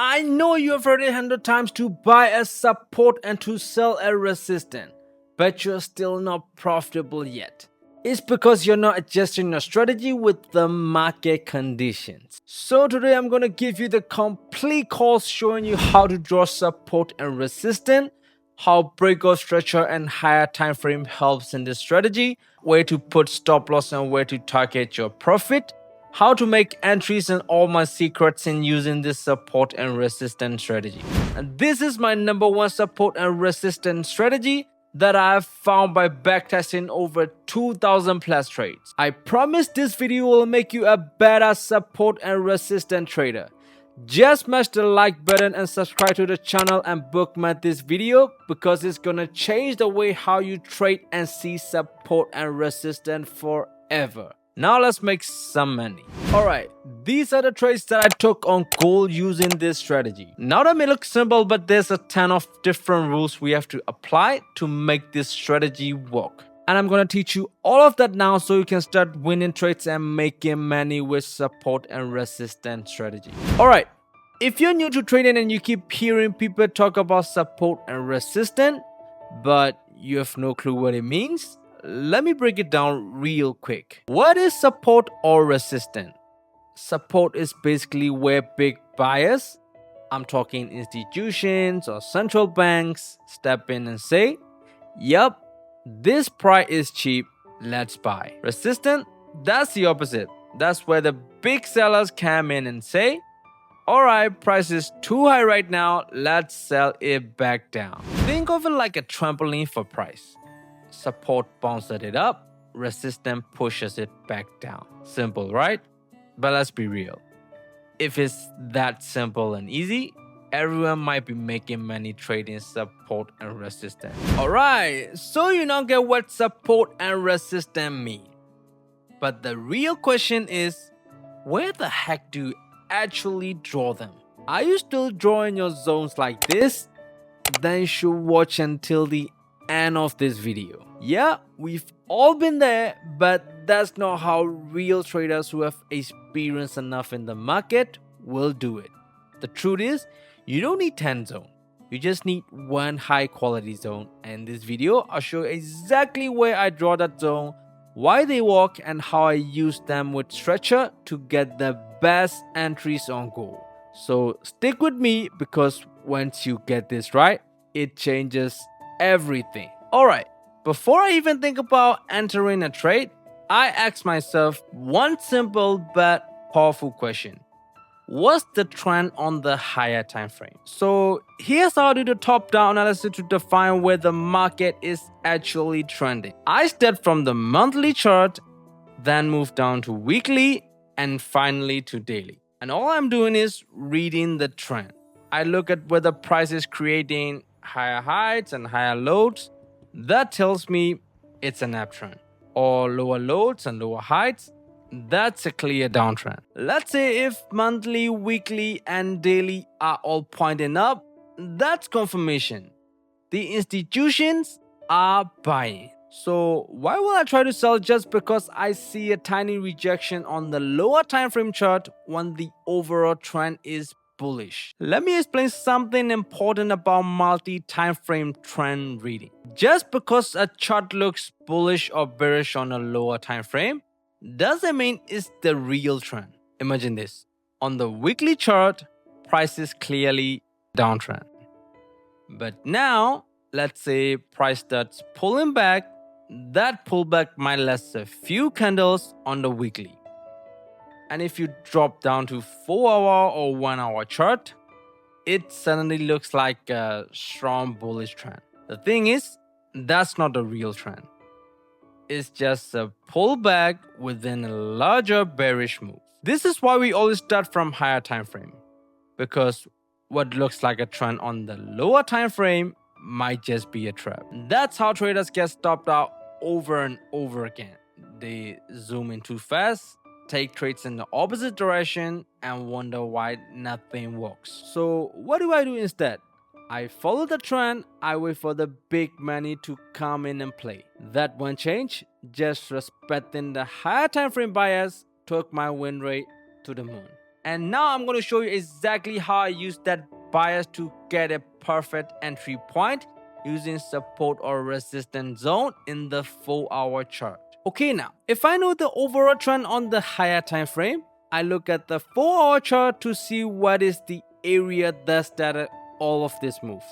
I know you have heard it 100 times to buy a support and to sell a resistance, but you're still not profitable yet. It's because you're not adjusting your strategy with the market conditions. So today I'm going to give you the complete course showing you how to draw support and resistance, how breakout structure and higher time frame helps in this strategy, where to put stop loss and where to target your profit, how to make entries, and all my secrets in using this support and resistance strategy. And this is my number one support and resistance strategy that I have found by backtesting over 2000 plus trades. I promise this video will make you a better support and resistance trader. Just smash the like button and subscribe to the channel and bookmark this video because it's gonna change the way how you trade and see support and resistance forever. Now let's make some money. Alright, these are the trades that I took on gold using this strategy. Now that may look simple, but there's a ton of different rules we have to apply to make this strategy work. And I'm gonna teach you all of that now so you can start winning trades and making money with support and resistance strategy. Alright, if you're new to trading and you keep hearing people talk about support and resistance, but you have no clue what it means, let me break it down real quick. What is support or resistance? Support is basically where big buyers, I'm talking institutions or central banks, step in and say, yup, this price is cheap, let's buy. Resistance, that's the opposite. That's where the big sellers come in and say, alright, price is too high right now, let's sell it back down. Think of it like a trampoline for price. Support bounces it up, resistance pushes it back down. Simple, right? But let's be real. If it's that simple and easy, everyone might be making money trading support and resistance. Alright, so you now get what support and resistance mean. But the real question is, where the heck do you actually draw them? Are you still drawing your zones like this? Then you should watch until the end of this video. Yeah, we've all been there, but that's not how real traders who have experience enough in the market will do it. The truth is, you don't need 10 zones. You just need one high quality zone. And in this video, I'll show you exactly where I draw that zone, why they work, and how I use them with stretcher to get the best entries on gold. So stick with me because once you get this right, it changes everything. Alright, before I even think about entering a trade, I ask myself one simple but powerful question. What's the trend on the higher time frame? So here's how I do the top-down analysis to define where the market is actually trending. I start from the monthly chart, then move down to weekly, and finally to daily. And all I'm doing is reading the trend. I look at where the price is creating higher heights and higher lows. That tells me it's an uptrend. Or lower lows and lower heights, that's a clear downtrend. Let's say if monthly, weekly, and daily are all pointing up, that's confirmation. The institutions are buying. So why will I try to sell just because I see a tiny rejection on the lower time frame chart when the overall trend is bullish? Let me explain something important about multi-time frame trend reading. Just because a chart looks bullish or bearish on a lower time frame doesn't mean it's the real trend. Imagine this. On the weekly chart, price is clearly downtrend. But now, let's say price starts pulling back. That pullback might last a few candles on the weekly. And if you drop down to 4-hour or 1-hour chart, it suddenly looks like a strong bullish trend. The thing is, that's not the real trend. It's just a pullback within a larger bearish move. This is why we always start from higher time frame, because what looks like a trend on the lower time frame might just be a trap. That's how traders get stopped out over and over again. They zoom in too fast, take trades in the opposite direction, and wonder why nothing works. So what do I do instead? I follow the trend, I wait for the big money to come in and play. That won't change, just respecting the higher time frame bias took my win rate to the moon. And now I'm going to show you exactly how I use that bias to get a perfect entry point using support or resistance zone in the 4-hour chart. Okay, now if I know the overall trend on the higher time frame, I look at the 4-hour chart to see what is the area that started all of this move,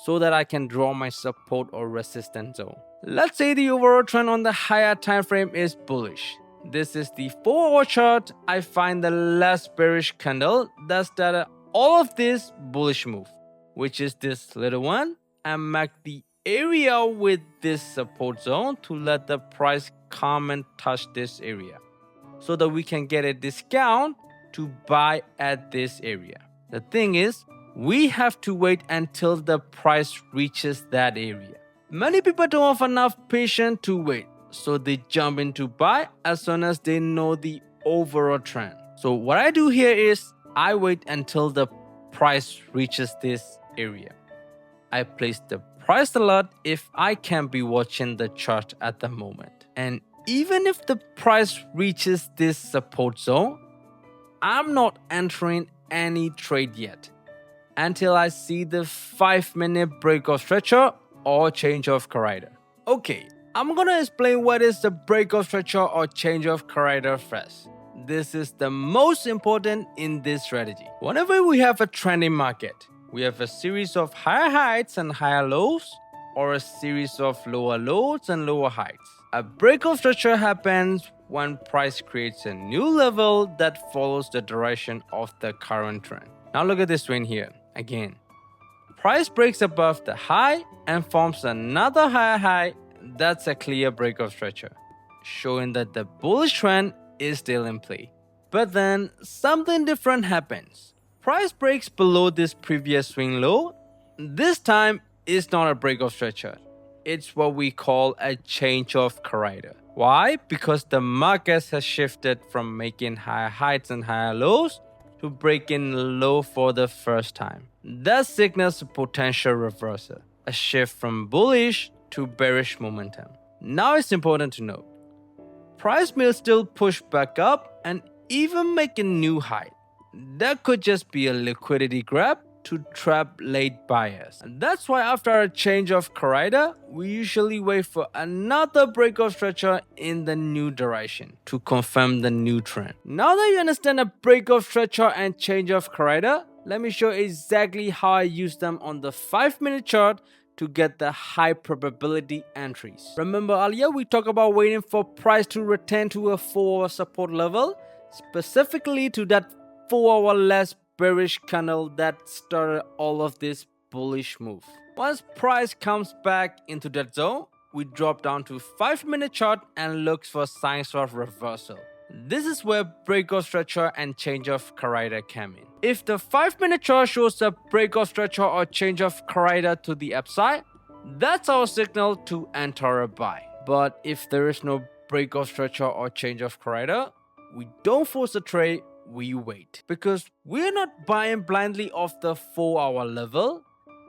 so that I can draw my support or resistance zone. Let's say the overall trend on the higher time frame is bullish. This is the 4-hour chart. I find the last bearish candle that started all of this bullish move, which is this little one, and mark the area with this support zone to let the price come and touch this area, so that we can get a discount to buy at this area. The thing is, we have to wait until the price reaches that area. Many people don't have enough patience to wait, so they jump in to buy as soon as they know the overall trend. So what I do here is I wait until the price reaches this area. I place the price alert if I can be watching the chart at the moment. And even if the price reaches this support zone, I'm not entering any trade yet until I see the 5-minute breakout stretcher or change of corridor. Okay, I'm gonna explain what is the breakout stretcher or change of corridor first. This is the most important in this strategy. Whenever we have a trending market, we have a series of higher heights and higher lows, or a series of lower lows and lower heights. A breakout stretcher happens when price creates a new level that follows the direction of the current trend. Now look at this trend here. Again, price breaks above the high and forms another higher high. That's a clear breakout stretcher, showing that the bullish trend is still in play. But then something different happens. Price breaks below this previous swing low. This time it's not a breakout stretcher. It's what we call a change of corridor. Why? Because the market has shifted from making higher heights and higher lows to breaking low for the first time. That signals a potential reversal, a shift from bullish to bearish momentum. Now it's important to note, price may still push back up and even make a new high. That could just be a liquidity grab to trap late buyers. And that's why after a change of corridor, we usually wait for another breakout stretcher in the new direction to confirm the new trend. Now that you understand a breakout stretcher and change of corridor, let me show exactly how I use them on the 5-minute chart to get the high probability entries. Remember earlier we talked about waiting for price to return to a 4-hour support level, specifically to that 4-hour less bearish candle that started all of this bullish move. Once price comes back into that zone, we drop down to 5-minute chart and look for signs of reversal. This is where breakout stretcher and change of corridor come in. If the 5-minute chart shows a breakout stretcher or change of corridor to the upside, that's our signal to enter a buy. But if there is no breakout stretcher or change of corridor, we don't force a trade, we wait. Because we're not buying blindly off the 4-hour level,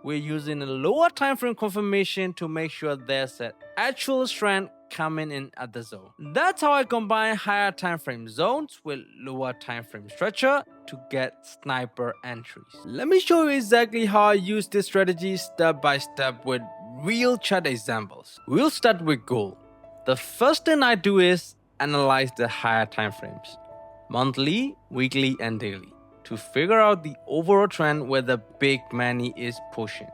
we're using a lower time frame confirmation to make sure there's an actual strength coming in at the zone. That's how I combine higher time frame zones with lower time frame stretcher to get sniper entries. Let me show you exactly how I use this strategy step by step with real chart examples. We'll start with gold. The first thing I do is analyze the higher time frames, monthly, weekly, and daily, to figure out the overall trend where the big money is pushing.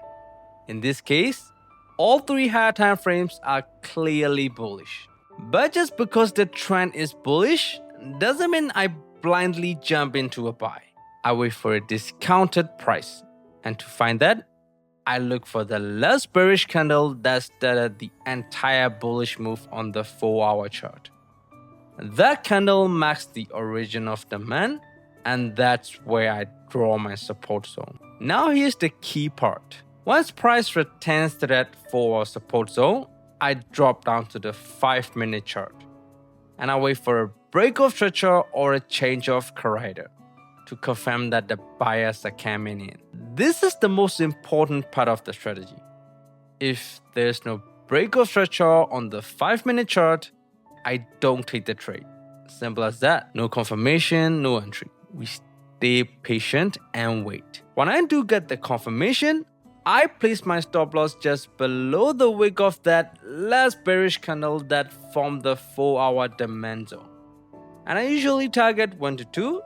In this case, all 3 higher time frames are clearly bullish. But just because the trend is bullish doesn't mean I blindly jump into a buy. I wait for a discounted price, and to find that, I look for the less bearish candle that started the entire bullish move on the 4-hour chart. That candle marks the origin of demand, and that's where I draw my support zone. Now here's the key part. Once price returns to that 4-hour support zone, I drop down to the 5-minute chart, and I wait for a breakout stretcher or a change of corridor to confirm that the buyers are coming in. This is the most important part of the strategy. If there's no breakout stretcher on the 5-minute chart, I don't take the trade. Simple as that. No confirmation, no entry. We stay patient and wait. When I do get the confirmation, I place my stop loss just below the wick of that last bearish candle that formed the 4-hour demand zone. And I usually target 1 to 2,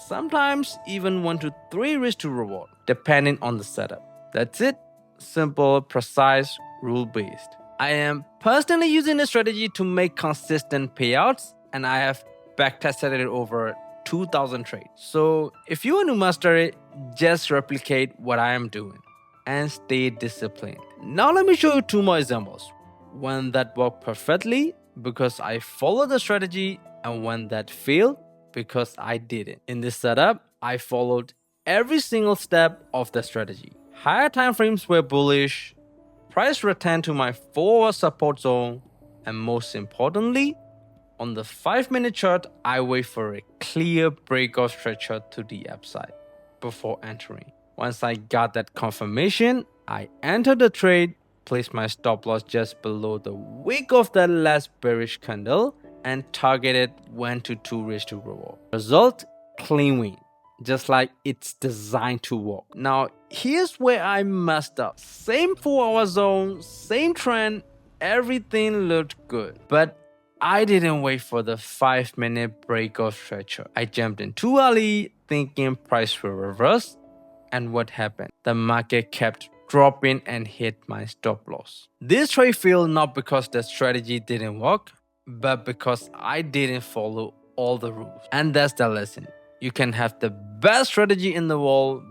sometimes even 1 to 3 risk to reward, depending on the setup. That's it. Simple, precise, rule-based. I am personally using this strategy to make consistent payouts, and I have backtested it over 2,000 trades. So if you want to master it, just replicate what I am doing and stay disciplined. Now let me show you 2 more examples. One that worked perfectly because I followed the strategy, and one that failed because I didn't. In this setup, I followed every single step of the strategy. Higher time frames were bullish, price returned to my 4-hour support zone, and most importantly, on the 5-minute chart, I wait for a clear breakout structure to the upside before entering. Once I got that confirmation, I entered the trade, placed my stop loss just below the wick of that last bearish candle, and targeted 1 to 2 risk to reward. Result, clean win, just like it's designed to work. Now, here's where I messed up. Same 4-hour zone, same trend, everything looked good. But I didn't wait for the 5-minute breakout stretcher. I jumped in too early, thinking price will reverse. And what happened? The market kept dropping and hit my stop loss. This trade failed not because the strategy didn't work, but because I didn't follow all the rules. And that's the lesson. You can have the best strategy in the world,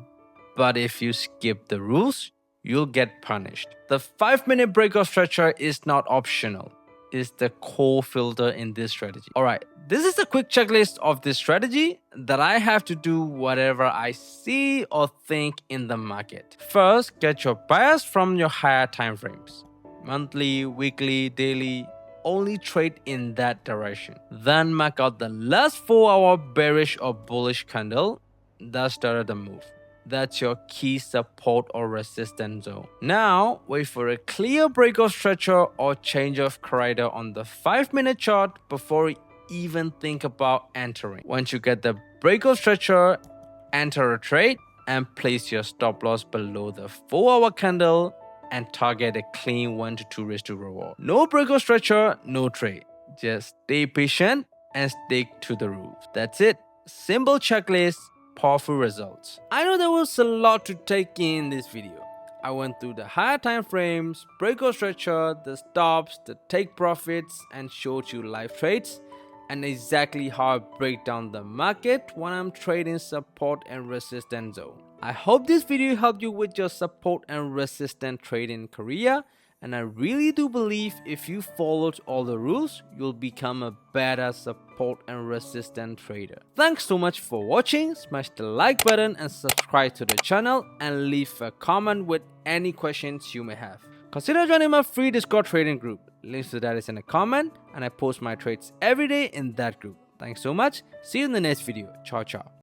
but if you skip the rules, you'll get punished. The 5-minute breakout stretcher is not optional. It's the core filter in this strategy. Alright, this is a quick checklist of this strategy that I have to do whatever I see or think in the market. First, get your bias from your higher time frames. Monthly, weekly, daily. Only trade in that direction. Then mark out the last 4-hour bearish or bullish candle that started the move. That's your key support or resistance zone. Now, wait for a clear breakout stretcher or change of corridor on the 5-minute chart before you even think about entering. Once you get the breakout stretcher, enter a trade and place your stop loss below the 4-hour candle and target a clean 1 to 2 risk to reward. No breakout stretcher, no trade. Just stay patient and stick to the rules. That's it. Simple checklist, powerful results. I know there was a lot to take in this video. I went through the higher time frames, breakout stretcher, the stops, the take profits, and showed you live trades and exactly how I break down the market when I'm trading support and resistance zone. I hope this video helped you with your support and resistance trading career, and I really do believe if you followed all the rules, you'll become a better support and resistance trader. Thanks so much for watching. Smash the like button and subscribe to the channel, and leave a comment with any questions you may have. Consider joining my free Discord trading group. Links to that is in the comment, and I post my trades every day in that group. Thanks so much. See you in the next video. Ciao, ciao.